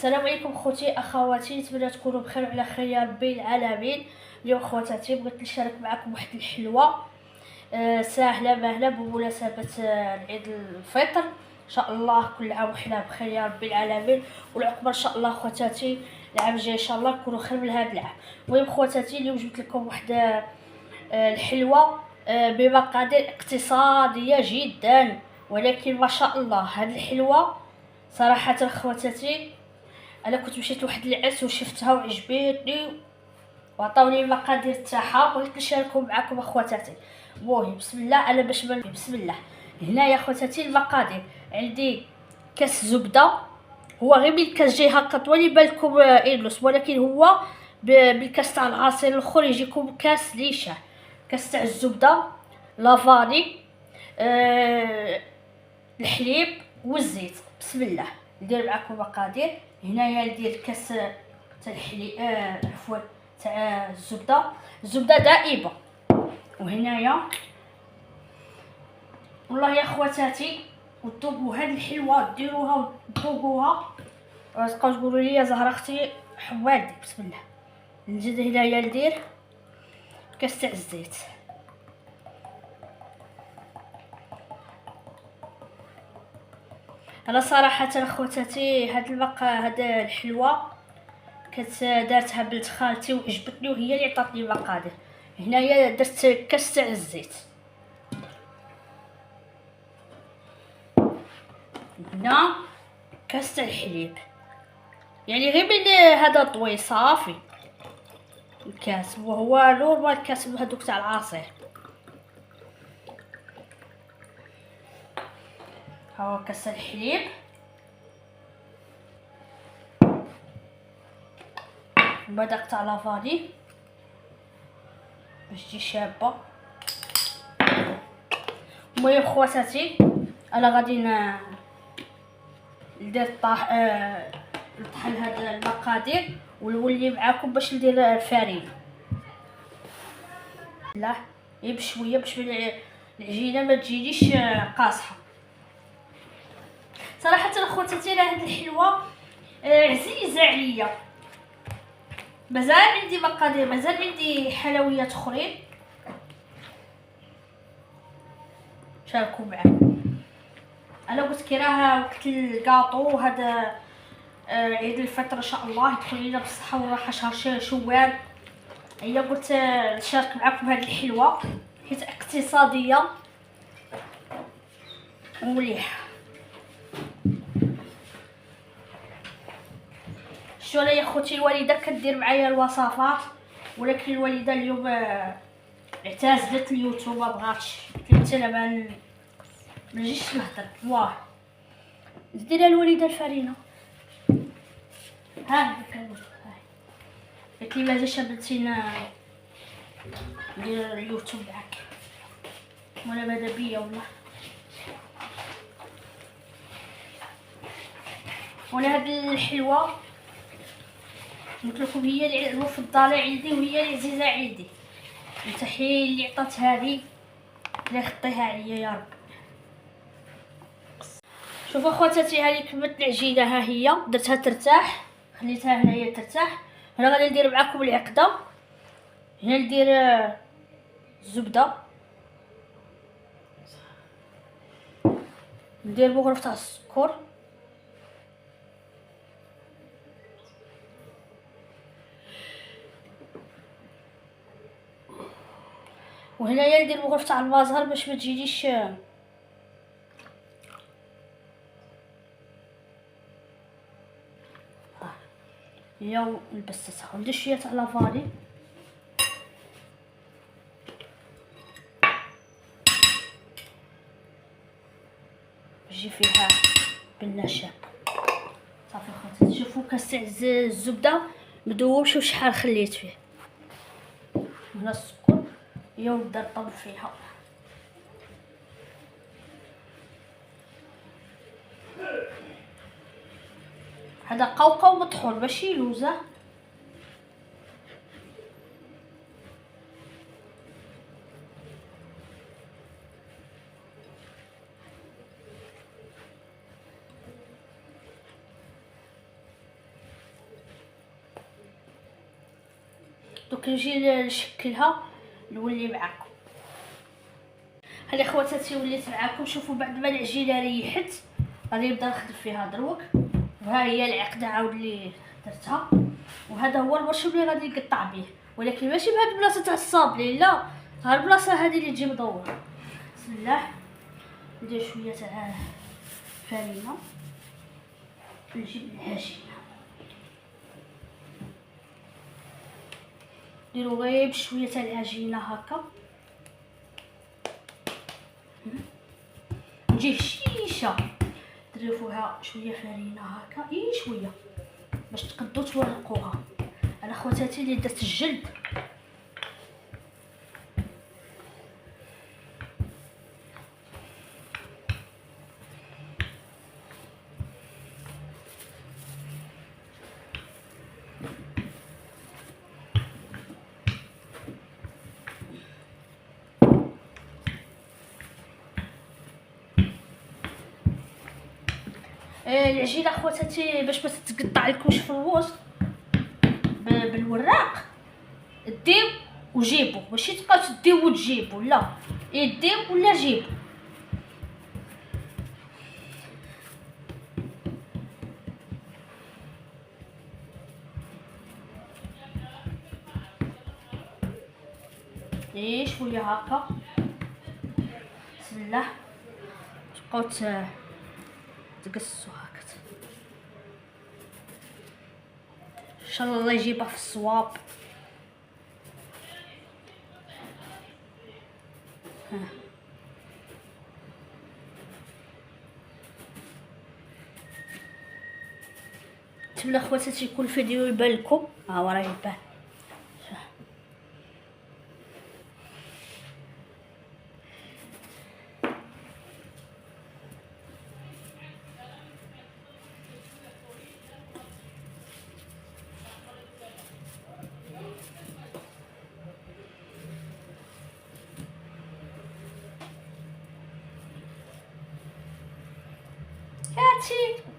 السلام عليكم خوتي اخواتي، نتمنى تكونوا بخير وعلى خير يا ربي العالمين. اليوم خواتاتي بغيت نشارك معكم واحد الحلوه ساهله ماهله بمناسبه عيد الفطر. ان شاء الله كل عام وحنا بخير يا ربي العالمين، والعقبه ان شاء الله خواتاتي العام الجاي ان شاء الله نكونوا خير من هذا العام. المهم خواتاتي اليوم جبت لكم واحد الحلوه بمقادير اقتصاديه جدا، ولكن ما شاء الله هذه الحلوه صراحه خواتاتي انا كنت مشيت لواحد العرس وشفتها وعجبتني وعطاوني المقادير تاعها بغيت نشاركهم معكم اخواتاتي. المهم بسم الله، انا باش بسم الله. هنا يا اخواتاتي المقادير عندي كاس زبده، هو غير من الكاس جاي هكا طوال يبان لكم إيدلوس، ولكن هو بالكاس تاع العصير الاخر يجيكم كاس ليشه. كاس تاع الزبده، لافاني، الحليب والزيت. بسم الله ندير معكم المقادير. هنايا ندير كاس تاع الحليب عفوا تاع الزبده دائبه. وهنايا والله يا خواتاتي وتذوقوا هذه الحلوه، ديروها وتذوقوها وتبقاو تقولوا لي يا زهره اختي حوالدي. بسم الله نزيد هنايا ندير كاس تاع الزيت. انا صراحه اخواتاتي هاد الحلوه كانت دارتها بنت خالتي وعجبتني وهي اللي عطاتني المقادير. هنايا درت كاس تاع الزيت، هنا كاس تاع الحليب، يعني غير من هذا طويل صافي الكاس، وهو نورمال الكاس هذوك تاع العصير. ها هو كاس الحليب، وبداك تاع لافاني باش تجي شابه. المهم خواتاتي انا غادي ندير نطحن هاد المقادير ونولي معاكم باش ندير الفرينه. لا غير بشويه باش العجينه ما تجينيش قاصحه. صراحه اخواتاتي راه هاد الحلوه عزيزه عليا، مازال عندي مقادير، مازال عندي حلويات اخرين شاركوا معاكم. انا قلت كي راه وقت الكاطو هذا عيد الفطر ان شاء الله يدخل لينا بالصحه والراحه شهر شوال، هي قلت نشارك معكم هذه الحلوه حيت اقتصاديه ومليحه. شو انا يا خوتي الوالده كدير معايا الوصفات، ولكن الوالده اليوم اعتزلت اليوتيوب، ما بغاتش، قلت انا ما نجيش نهضر. واه ديرها الوالده الفرينه ها قلت لي مازال بنتي ندير اليوتيوب معاك وانا ماذا بيا والله. وانا هاد الحلوه قلت لكم هي المفضله عندي وهي العزيزه عندي، وتحيه اللي عطات هذه الله يخطيها عليا يا رب. شوفوا اخواتاتي هذه كملت العجينه، ها هي درتها ترتاح، خليتها هنايا ترتاح. هنا غادي ندير معكم العقده. هنا ندير الزبده، ندير بغرف تاع السكر، وهنايا ندير بغرف تاع المزهر باش ما تجينيش هي نبسطها. وندير شويه تاع لافاني يجي فيها بالنشا. صافي خواتاتي شوفوا كاس تاع الزبده مذوبش وشحال خليت فيه. هنا السكر هي ونبدا نطب فيها. هذا قوقو مطحون ماشي لوزه. دوك نجي نشكلها نولي معاكم. هذه خواتاتي وليت معاكم. شوفوا بعد ما العجينه ريحت غادي نبدا نخدم فيها دروك. وها هي العقده عاود اللي درتها، وهذا هو المرشم اللي غادي نقطع به، ولكن ماشي بهاد البلاصه تاع الصابلي، لا، ها البلاصه هذه اللي تجي مدوره. بسم الله. ندير شويه تاع فرينه، نجيب العجينه نديرو غير بشويه تاع العجينه هكا، نجي شيشه تضيفوها شويه فرينه هكا، شويه باش تقدو تورقوها. انا خواتاتي اللي درت الجلد العجينه خواتاتي باش ما تتقطع لكمش في الوسط بالوراق، ديو وجيبو، ماشي تبقاو تديو وتجيبو، لا، ديو ولا جيبو. شويه هكا. بسم الله. تبقاو تقصوا هكا ان شاء الله يجيبها في الصواب. نتمنى خواتاتي يكون الفيديو يبان لكم. ها هو راه يبان.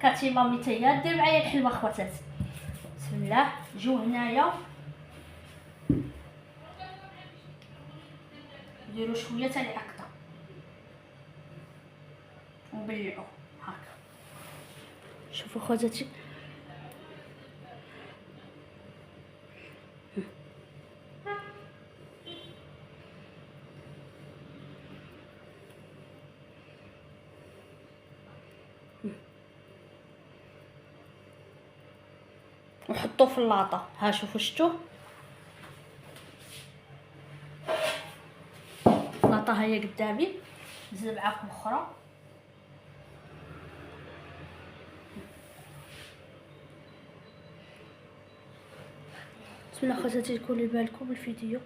كاتي مامي تاهي دير معايا الحلوه خواتاتي. بسم الله. جيو هنايا نديرو شويه تاع العقده ونبلعو هكا. شوفوا خواتاتي وحطوه في اللاطه. ها شوفوا شفتوه اللاطه هي قدامي. نزيد معاكم اخرى. بسم الله خواتاتي يكون يبالكم الفيديو.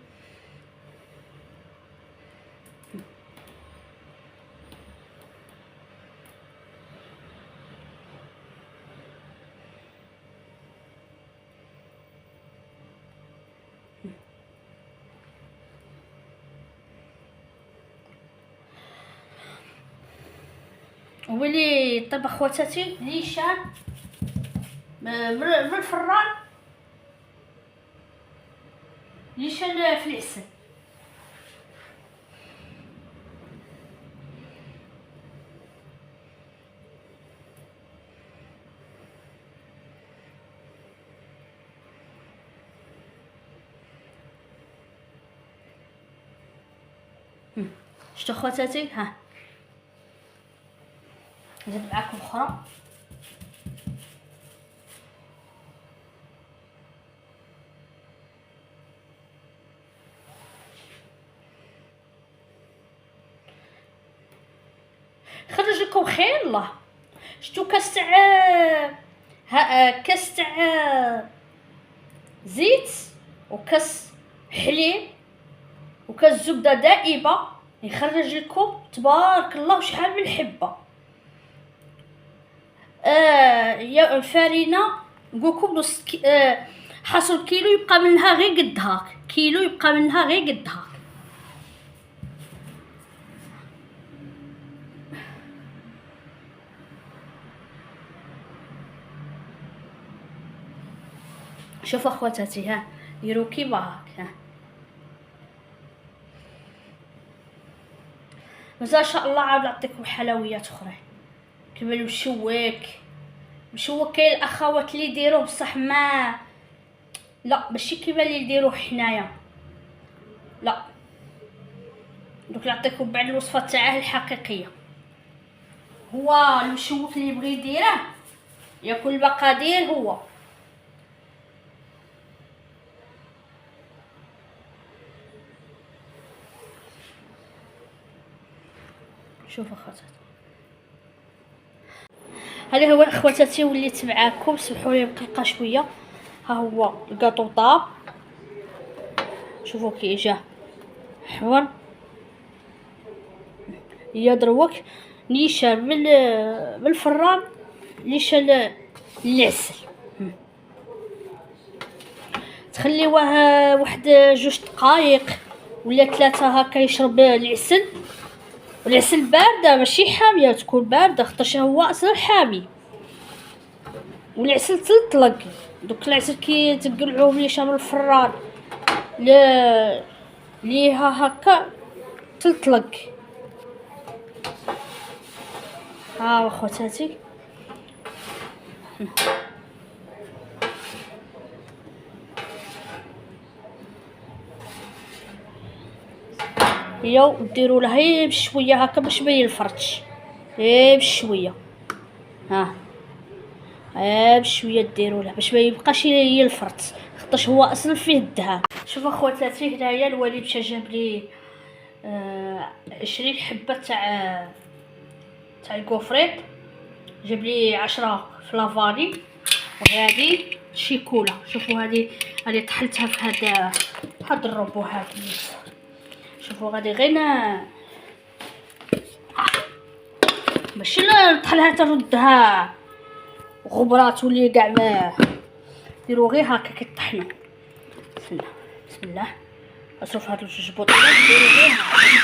ولي طيب خواتاتي نيشان من الفران، نيشان في العسل. شتو خواتاتي. ها نزيد معاكم اخرى. خرج لكم خير الله. شتو كاس تاع كاس تاع زيت وكاس حليب وكاس زبده دائبه يخرج لكم تبارك الله وشحال من حبه. يا الفرينه نقولكم نص حاصل كيلو يبقى منها غير قد هاك، كيلو يبقى منها غير قد هاك. شوفوا اخواتاتي ها ديرو كيما هاك. مازال ان شاء الله عاود نعطيكم حلويات اخرى كيما المشوك كاين الاخوات اللي يديروه بصح ما لا ماشي كيما اللي نديروه حنايا، لا دوك نعطيكم بعد الوصفه تاعه الحقيقيه. هو المشوك اللي يبغي يديره ياكل المقادير هو شوف اخواتاتي. هذا هو اخواتاتي وليت معاكم، سمحوا لي دقيقه شويه. ها هو الكاطو طاب، شوفوا كي جا حمر يا دروك نيشان من الفران نيشان العسل. تخليوه واحد 2 دقائق ولا 3 هكا يشرب العسل. والعسل بارده ماشي حاميه، تكون بارده خاطرش هو اصلا حامي. والعسل تلطلق، دوك العسل كي تقلعوه من الفران ليها هكا تلطلق. ها اخواتاتي ياو ديروا لها غير بشويه هكا باش ما ينفرطش، غير بشويه. ها بشويه ديروا له باش ما يبقاش ينفرط خاطرش هو اصلا فيه الدهان. شوفوا اخواتاتي هنايا الوالد مشى جاب لي 20 حبه تاع الكوفريط، جاب لي 10 فلافاني وهذه شيكولا. شوفوا هذه طحنتها في هاد الروبو هذا. شوفوا غادي غير ماشي نطحنها تردها غبرات ولي كاع ما ديروا غير هكا كيطحنوا. بسم الله شوف هاد 2 بوطيات ديروا غير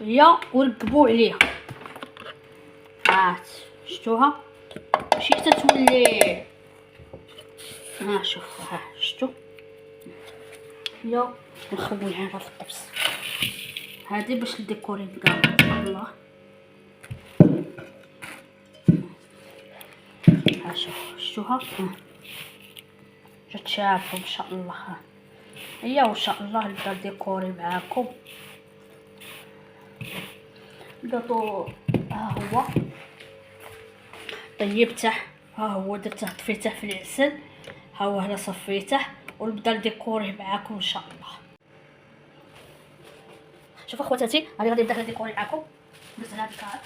هي ورقبوا عليها. شفتوها ماشي تتولي. شوفوا شفتوا هي نخويها في الطبس. هذه باش نديكوري كاع الله. شفتوها جات شابه ان شاء الله. هي وان شاء الله نبدا ديكوري معاكم الكاطو. ها هو طيبته، ها هو درته طفيته في العسل، ها هو هنا صفيته ونبدا نديكوريه معاكم ان شاء الله. شوفوا اخواتاتي هذه غادي نبدا نديكوري معاكم. درت هنا الكعب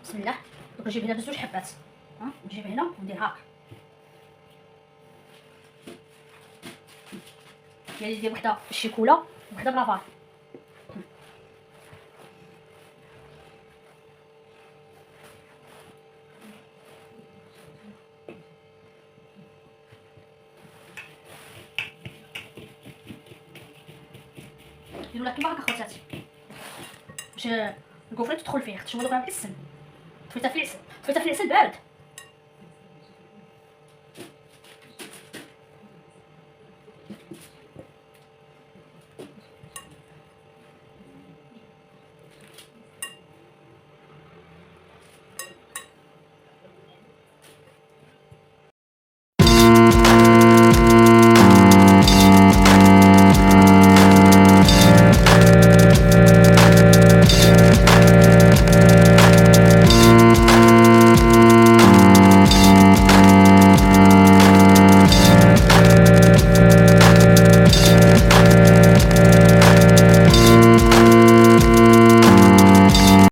بسم الله. دوك نجيب هنا 2 حبات، نجيب هنا وندير هاك يعني ندير وحده بالشيكولا وحده بلافار. ديروا لها كيما هكا اخواتاتي باش الكوفريت تدخل فيه، خاطر هو دوك معسل. طفيتها في العسل بارد.